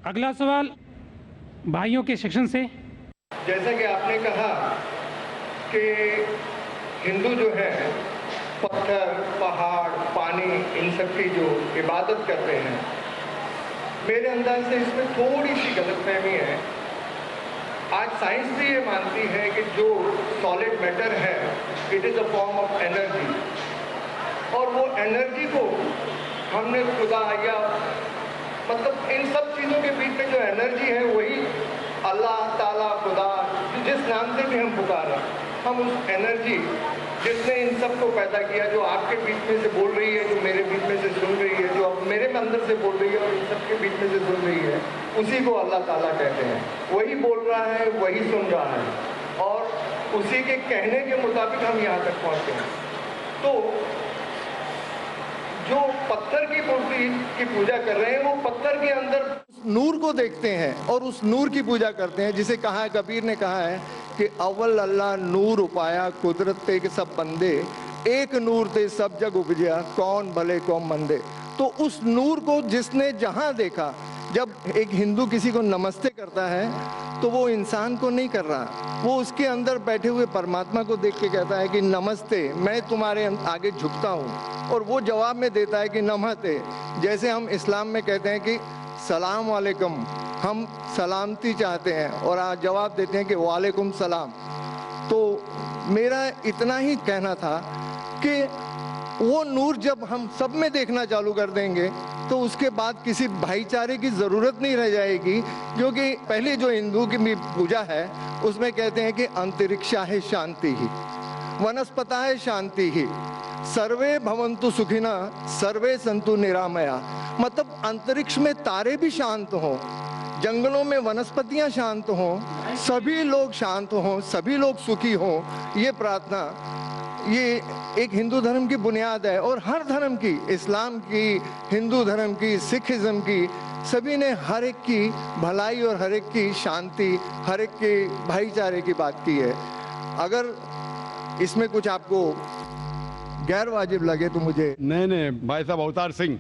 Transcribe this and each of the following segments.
اگلا سوال بھائیوں کے سیکشن سے. جیسا کہ آپ نے کہا کہ ہندو جو ہے پتھر پہاڑ پانی ان سب کی جو عبادت کرتے ہیں، میرے انداز سے اس میں تھوڑی سی غلط فہمی ہے. آج سائنس بھی یہ مانتی ہے کہ جو سالڈ میٹر ہے it is a form of energy, اور وہ انرجی کو ہم نے خدا یا مطلب ان سب چیزوں کے بیچ میں جو انرجی ہے وہی اللہ تعالیٰ خدا جس نام سے بھی ہم پکاریں، ہم اس انرجی جس نے ان سب کو پیدا کیا، جو آپ کے بیچ میں سے بول رہی ہے، جو میرے بیچ میں سے سن رہی ہے، جو اب میرے اندر سے بول رہی ہے اور ان سب کے بیچ میں سے سن رہی ہے، اسی کو اللہ تعالیٰ کہتے ہیں. وہی بول رہا ہے، وہی سن رہا ہے، اور اسی کے کہنے کے مطابق ہم یہاں تک پہنچے ہیں. تو جو پتھر کی مورتی کی پوجا کر رہے ہیں وہ پتھر کے اندر نور کو دیکھتے ہیں اور اس نور کی پوجا کرتے ہیں، جسے کہا ہے کبیر نے کہا ہے کہ اول اللہ نور اپایا قدرت تے کے سب بندے، ایک نور تے سب جگ اپجیا کون بھلے کون مندے. تو اس نور کو جس نے جہاں دیکھا، جب ایک ہندو کسی کو نمستے کرتا ہے تو وہ انسان کو نہیں کر رہا، وہ اس کے اندر بیٹھے ہوئے پرماتما کو دیکھ کے کہتا ہے کہ نمستے، میں تمہارے آگے جھکتا ہوں، اور وہ جواب میں دیتا ہے کہ نمستے. جیسے ہم اسلام میں کہتے ہیں کہ سلام علیکم، ہم سلامتی چاہتے ہیں اور آج جواب دیتے ہیں کہ وعلیکم السلام. تو میرا اتنا ہی کہنا تھا کہ وہ نور جب ہم سب میں دیکھنا چالو کر دیں گے تو اس کے بعد کسی بھائی چارے کی ضرورت نہیں رہ جائے گی، کیونکہ پہلی جو ہندو کی پوجا ہے اس میں کہتے ہیں کہ انترکشا ہے شانتی ہی، ونسپتا ہے شانتی ہی، سروے بھونتو سکھینا سروے سنتو نرامیا. مطلب انترکش میں تارے بھی شانت ہوں، جنگلوں میں ونسپتیاں شانت ہوں، سبھی لوگ شانت ہوں، سبھی لوگ سکھی ہوں. یہ پرارتھنا یہ ایک ہندو دھرم کی بنیاد ہے، اور ہر دھرم کی، اسلام کی، ہندو دھرم کی، سکھ ازم کی، سبھی نے ہر ایک کی بھلائی اور ہر ایک کی شانتی، ہر ایک کے بھائی چارے کی بات کی ہے. اگر اس میں کچھ آپ کو غیر واجب لگے تو مجھے نہیں بھائی صاحب اوتار سنگھ،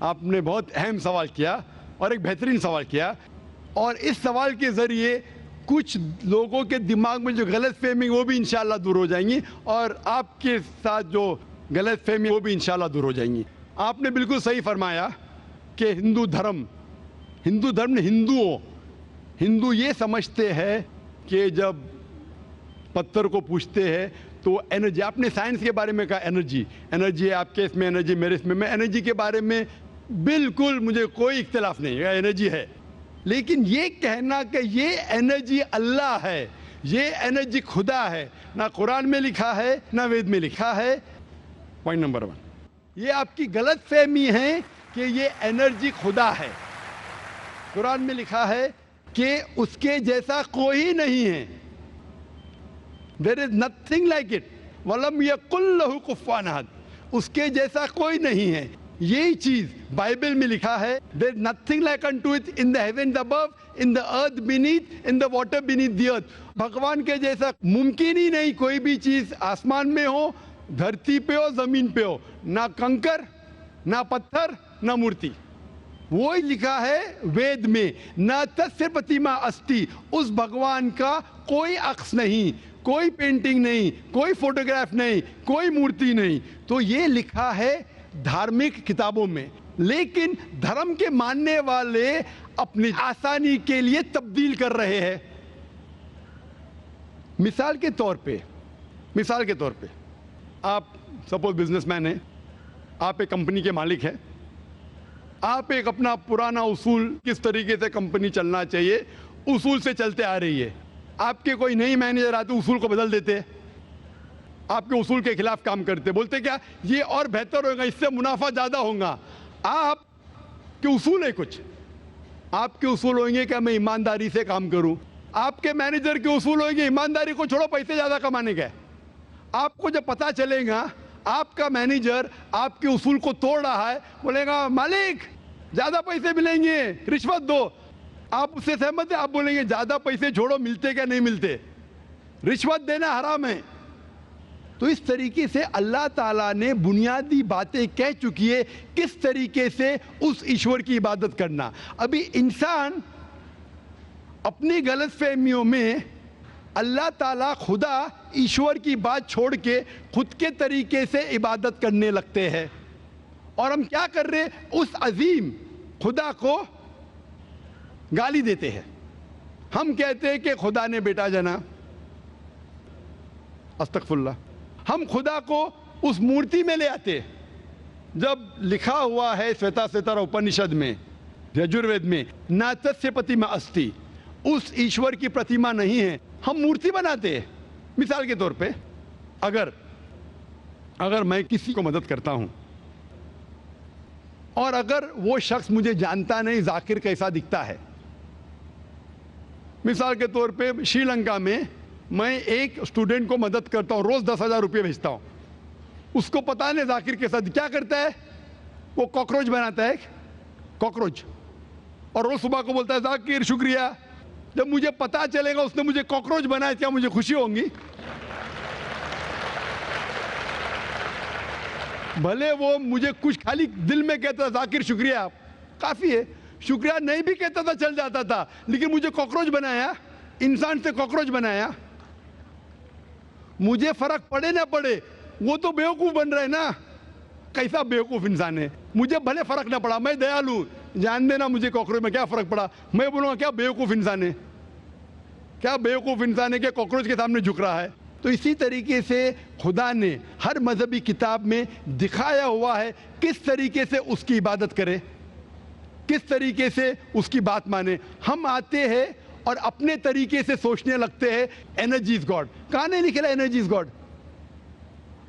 آپ نے بہت اہم سوال کیا اور ایک بہترین سوال کیا، اور اس سوال کے ذریعے کچھ لوگوں کے دماغ میں جو غلط فہمی وہ بھی انشاءاللہ دور ہو جائیں گی، اور آپ کے ساتھ جو غلط فہمی وہ بھی انشاءاللہ دور ہو جائیں گی. آپ نے بالکل صحیح فرمایا کہ ہندو دھرم نے ہندو یہ سمجھتے ہیں کہ جب پتھر کو پوجتے ہیں تو انرجی، آپ نے سائنس کے بارے میں کہا انرجی ہے، آپ کے اس میں انرجی، میرے اس میں انرجی کے بارے میں بالکل مجھے کوئی اختلاف نہیں ہے، انرجی ہے. لیکن یہ کہنا کہ یہ انرجی اللہ ہے، یہ انرجی خدا ہے، نہ قرآن میں لکھا ہے نہ وید میں لکھا ہے. پوائنٹ نمبر 1، یہ آپ کی غلط فہمی ہے کہ یہ انرجی خدا ہے. قرآن میں لکھا ہے کہ اس کے جیسا کوئی نہیں ہے. There is nothing like it. وَلَمْ يَقُلْ لَهُ كُفُوًا أَحَدٌ. اس کے جیسا کوئی نہیں ہے. یہی چیز بائبل میں لکھا ہے. There is nothing like unto it in the heavens above, in the earth beneath, in the water beneath the earth. بھگوان کے جیسا ممکن ہی نہیں کوئی بھی چیز آسمان میں ہو، دھرتی پہ ہو، زمین پہ ہو. نہ کنکر، نہ پتھر، نہ مورتی. وہی لکھا ہے وید میں، نہ تسیہ پرتیما استی. اس بھگوان کا کوئی عکس نہیں، کوئی پینٹنگ نہیں، کوئی فوٹوگراف نہیں، کوئی مورتی نہیں. تو یہ لکھا ہے دھارمک کتابوں میں. لیکن دھرم کے ماننے والے اپنی آسانی کے لیے تبدیل کر رہے ہیں. مثال کے طور پہ آپ سپوز بزنس مین ہیں، آپ ایک کمپنی کے مالک ہیں، آپ ایک اپنا پرانا اصول کس طریقے سے کمپنی چلنا چاہیے اصول سے چلتے آ رہی ہے. آپ کے کوئی نئی مینیجر آتے اصول کو بدل دیتے، آپ کے اصول کے خلاف کام کرتے، بولتے کیا یہ اور بہتر ہوگا، اس سے منافع زیادہ ہوگا. آپ کے اصول ہے کچھ، آپ کے اصول ہوئیں گے کہ میں ایمانداری سے کام کروں. آپ کے مینیجر کے اصول ہوئیں گے ایمانداری کو چھوڑو، پیسے زیادہ کمانے کا. آپ کو جب پتا چلے گا آپ کا مینیجر آپ کے اصول کو توڑ رہا ہے، بولے گا مالک زیادہ پیسے ملیں گے، رشوت دو. آپ اس سے سہمت ہیں؟ آپ بولیں گے زیادہ پیسے چھوڑو، ملتے کیا نہیں ملتے، رشوت دینا حرام ہے. تو اس طریقے سے اللہ تعالیٰ نے بنیادی باتیں کہہ چکی ہے کس طریقے سے اس ایشور کی عبادت کرنا. ابھی انسان اپنی غلط فہمیوں میں اللہ تعالیٰ خدا ایشور کی بات چھوڑ کے خود کے طریقے سے عبادت کرنے لگتے ہیں. اور ہم کیا کر رہے؟ اس عظیم خدا کو گالی دیتے ہیں. ہم کہتے ہیں کہ خدا نے بیٹا جنا، استغفر اللہ. ہم خدا کو اس مورتی میں لے آتے. جب لکھا ہوا ہے سویتا سوتر اپنشد میں، یجوروید میں، ناتسیہ پرتیما استی، اس ایشور کی پرتیما نہیں ہے، ہم مورتی بناتے ہیں. مثال کے طور پہ اگر میں کسی کو مدد کرتا ہوں اور اگر وہ شخص مجھے جانتا نہیں ذاکر کیسا دکھتا ہے، مثال کے طور پہ شری لنکا میں ایک اسٹوڈنٹ کو مدد کرتا ہوں، روز 10,000 روپے بھیجتا ہوں. اس کو پتا نہیں ذاکر کے ساتھ کیا کرتا ہے، وہ کاکروچ بناتا ہے، کاکروچ، اور روز صبح کو بولتا ہے ذاکر شکریہ. جب مجھے پتا چلے گا اس نے مجھے کاکروچ بنایا، کیا مجھے خوشی ہوں گی؟ بھلے وہ مجھے کچھ خالی دل میں کہتا تھا ذاکر شکریہ کافی ہے، شکریہ نہیں بھی کہتا تھا چل جاتا تھا، لیکن مجھے کاکروچ بنایا، انسان سے کاکروچ بنایا. مجھے فرق پڑے نہ پڑے، وہ تو بیوقوف بن رہے نا. کیسا بیوقوف انسان ہے؟ مجھے بھلے فرق نہ پڑا، میں دیالو، جان دینا مجھے کاکروچ میں کیا فرق پڑا. میں بولوں گا کیا بیوقوف انسان ہے، کیا بیوقوف انسان ہے کہ کاکروچ کے سامنے جھک رہا ہے. تو اسی طریقے سے خدا نے ہر مذہبی کتاب میں دکھایا ہوا ہے کس طریقے سے اس کی عبادت کرے، کس طریقے سے اس کی بات مانے. ہم آتے ہیں اور اپنے طریقے سے سوچنے لگتے ہیں انرجی از گاڈ. کہاں نہیں لکھا انرجی از گاڈ؟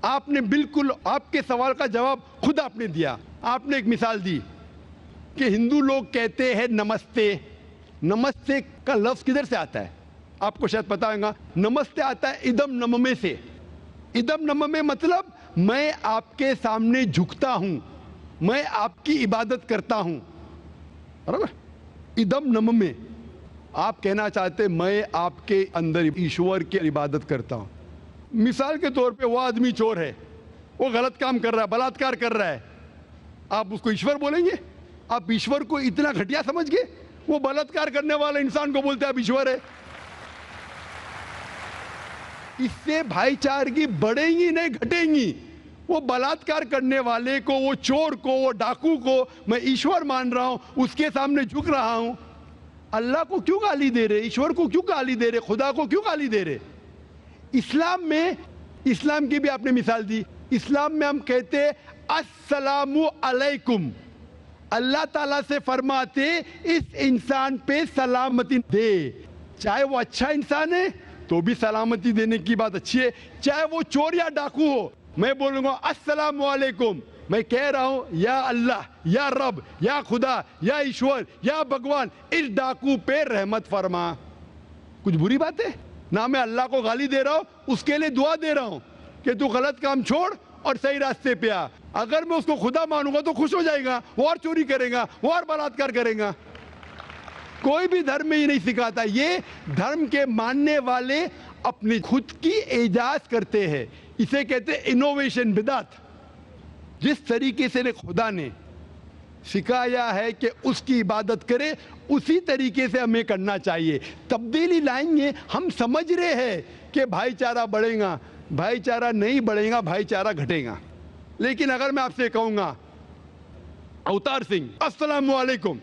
آپ نے بالکل آپ کے سوال کا جواب خود آپ نے دیا. آپ نے ایک مثال دی کہ ہندو لوگ کہتے ہیں نمستے. نمستے کا لفظ کدھر سے آتا ہے؟ آپ کو شاید پتا ہوگا. نمستے آتا ہے ادم نممے سے. ادم نممے مطلب میں آپ کے سامنے جھکتا ہوں، میں آپ کی عبادت کرتا ہوں. ادم نممے، آپ کہنا چاہتے میں آپ کے اندر ایشور کی عبادت کرتا ہوں. مثال کے طور پہ وہ آدمی چور ہے، وہ غلط کام کر رہا ہے، بلاತ್ಕಾರ کر رہا ہے، آپ اس کو ایشور بولیں گے؟ آپ ایشور کو اتنا گھٹیا سمجھ گئے؟ وہ بلاತ್ಕಾರ کرنے والا انسان کو بولتے ہیں آپ ایشور ہے. اس سے بھائی چارگی بڑھیں گی نہیں گھٹیں گی. وہ بلاತ್ಕಾರ کرنے والے کو، وہ چور کو، وہ ڈاکو کو میں ایشور مان رہا ہوں، اس کے سامنے جھک رہا ہوں. اللہ کو کیوں گالی دے رہے؟ ایشور کو کیوں گالی دے رہے؟ خدا کو کیوں گالی دے رہے؟ اسلام میں، اسلام کی بھی آپ نے مثال دی. اسلام میں ہم کہتے السلام علیکم. اللہ تعالیٰ سے فرماتے اس انسان پہ سلامتی دے. چاہے وہ اچھا انسان ہے تو بھی سلامتی دینے کی بات اچھی ہے، چاہے وہ چور یا ڈاکو ہو. میں بولوں گا السلام علیکم، میں کہہ رہا ہوں یا اللہ، یا رب، یا خدا، یا ایشور، یا بھگوان اس ڈاکو پہ رحمت فرما. کچھ بری بات ہے؟ نہ میں اللہ کو گالی دے رہا ہوں، اس کے لیے دعا دے رہا ہوں کہ تو غلط کام چھوڑ اور صحیح راستے پہ آ. اگر میں اس کو خدا مانوں گا تو خوش ہو جائے گا، وہ اور چوری کرے گا، وہ اور بلاತ್ಕಾರ کرے گا. کوئی بھی دھرم میں یہ نہیں سکھاتا. یہ دھرم کے ماننے والے اپنی خود کی ایجاد کرتے ہیں. اسے کہتے ہیں انوویشن، بدعت. جس طریقے سے خدا نے سکھایا ہے کہ اس کی عبادت کرے، اسی طریقے سے ہمیں کرنا چاہیے. تبدیلی لائیں گے. ہم سمجھ رہے ہیں کہ بھائی چارہ بڑھے گا، بھائی چارہ نہیں بڑھے گا، بھائی چارہ گھٹے گا. لیکن اگر میں آپ سے کہوں گا اوتار سنگھ السلام علیکم،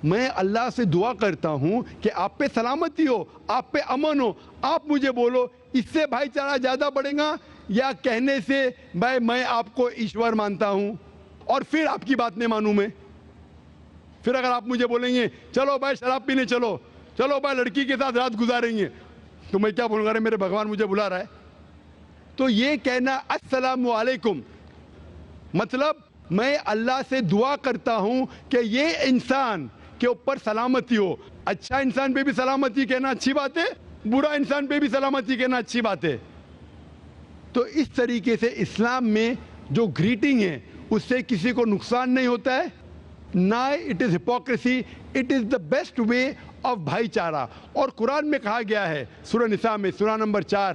میں اللہ سے دعا کرتا ہوں کہ آپ پہ سلامتی ہو، آپ پہ امن ہو، آپ مجھے بولو اس سے بھائی چارہ زیادہ بڑھے گا یا کہنے سے بھائی میں آپ کو ایشور مانتا ہوں اور پھر آپ کی بات نہیں مانوں میں؟ پھر اگر آپ مجھے بولیں گے چلو بھائی شراب پینے چلو، چلو بھائی لڑکی کے ساتھ رات گزاریں گے، تو میں کیا بولوں گا؟ میرے بھگوان مجھے بلا رہا ہے. تو یہ کہنا السلام علیکم مطلب میں اللہ سے دعا کرتا ہوں کہ یہ انسان کے اوپر سلامتی ہو. اچھا انسان پہ بھی سلامتی کہنا اچھی بات ہے، برا انسان پہ بھی سلامتی کہنا اچھی بات ہے. تو اس طریقے سے اسلام میں جو گریٹنگ ہے اس سے کسی کو نقصان نہیں ہوتا ہے، نہ it is hypocrisy, it is the best way of بھائی چارہ. اور قرآن میں کہا گیا ہے سورہ نساء میں، سورہ نمبر 4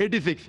86